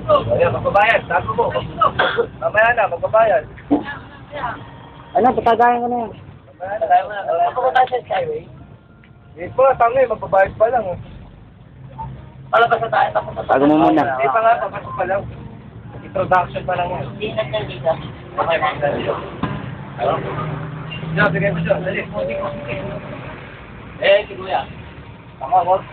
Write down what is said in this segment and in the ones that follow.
Ayan, magbabayad. Sabi mo. Mamaya na, magbabayad. Ano, patagayan ko na yan. Mamaya na. Ako ba tayo sa skyway? Hindi po, tangoy, magbabayad pa lang. Palabas na tayo, tapos na tayo. Tago mo muna. Hindi pa nga, papasok pa lang. Introduction pa lang yan. Hindi na dito. Okay, magdali. Ano? Diyan, bigay mo siya. Dali. Si Kuya. Tama, boss.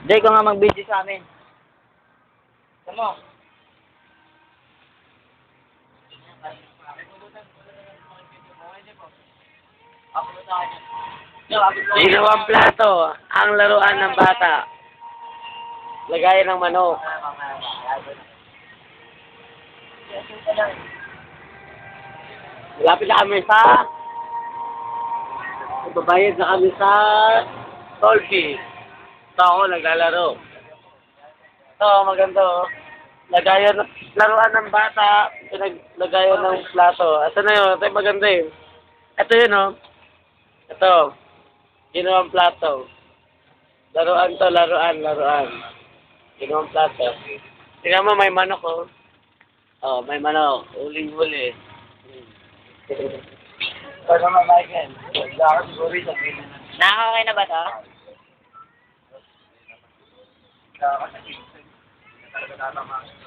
Jay, ko nga mag-video sa amin. Tama. Ginawang plato, ang laruan ng bata. Lagayan ng manok. Malapit na kami sa... Magbabayad na kami sa... Tolki. Ito ako, naglalaro. Ito, maganda oh. Lagayan, laruan ng bata, lagayan ng plato. Ito na yun, ito yung maganda eh. Ito yun oh. Ito. Ginawang plato. Laruan to, laruan. Ginawang plato. Tingnan mo, may manok oh. Oh, may manok. Uling-uli. Ito naman, Michael. Dahil siguro rin sabihin na. Nakakakay na ba ito?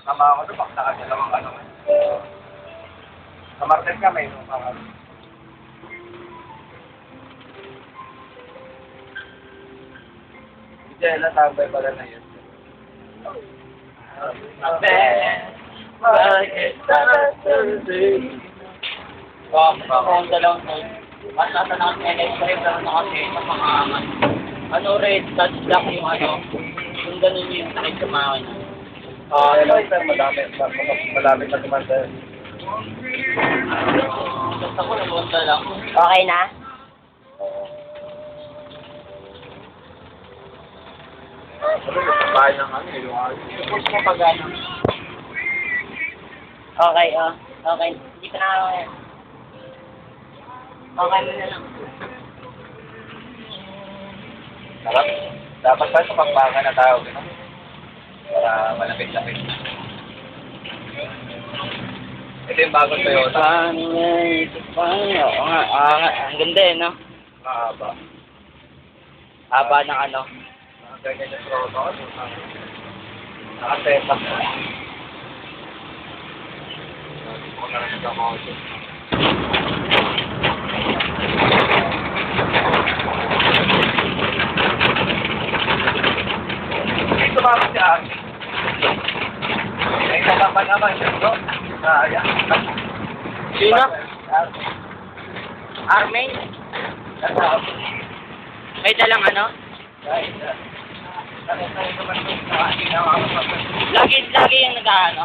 Tama ako doon, pag nakadalawang ano. Sa market ka, may mga. Diyan na tambay pala na yun. Ang dalawang side. At nasa na electric pero nakasi sa mga ano red touch lock yung ano. Yung ganun yung sakit sa makina. Malapit na tumanda. Basta ko nabunta lang. Okay na? Bahay ng ano, Suppose mo pag ano. Okay, oh. Okay, hindi ka na ako yan. Okay mo na lang. Sarap. Dapat tayo sa pagpaka na tao, gano'n? Para malapit-lapit. Ito yung bagong Toyota. Oo nga, ang ganda eh, no? Mahaba. Haba ng ano. Ganyan yung Toyota. Nakateta. Hindi ko na rin nagkakaw. Ito ba si Aki? May kalaban naman siya, no? Ayan. Sino? Armin? May dalang ano? Lagi yung nag-ano?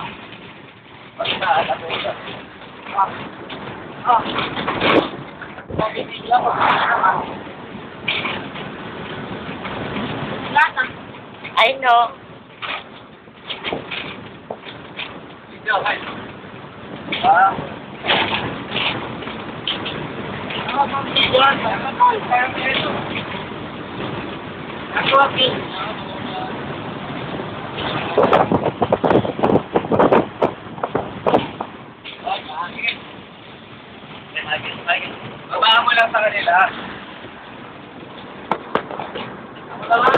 I know. Babaan mo lang sa kanila. Babaan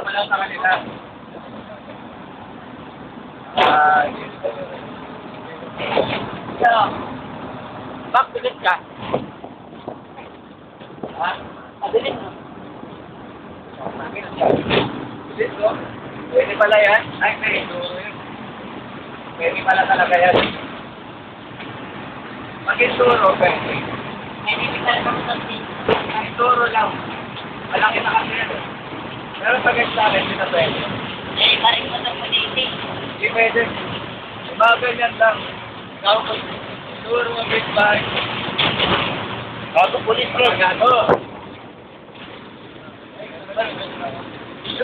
mo lang sa kanila. Bak, bilis ka. Ha? Bilis mo. Bilis mo? Pwede pala yan? Ay, pwede pala talaga yan. Mag-inturo, pwede. Inturo lang. Malaki na kasi yan. Pero pag sa akin, hindi na pwede. Eh, paring mo sa politi. Hindi pwede. Mga ganyan lang. Ikaw ko. Inturo mo, big bag. Bago pulis ko. Gato.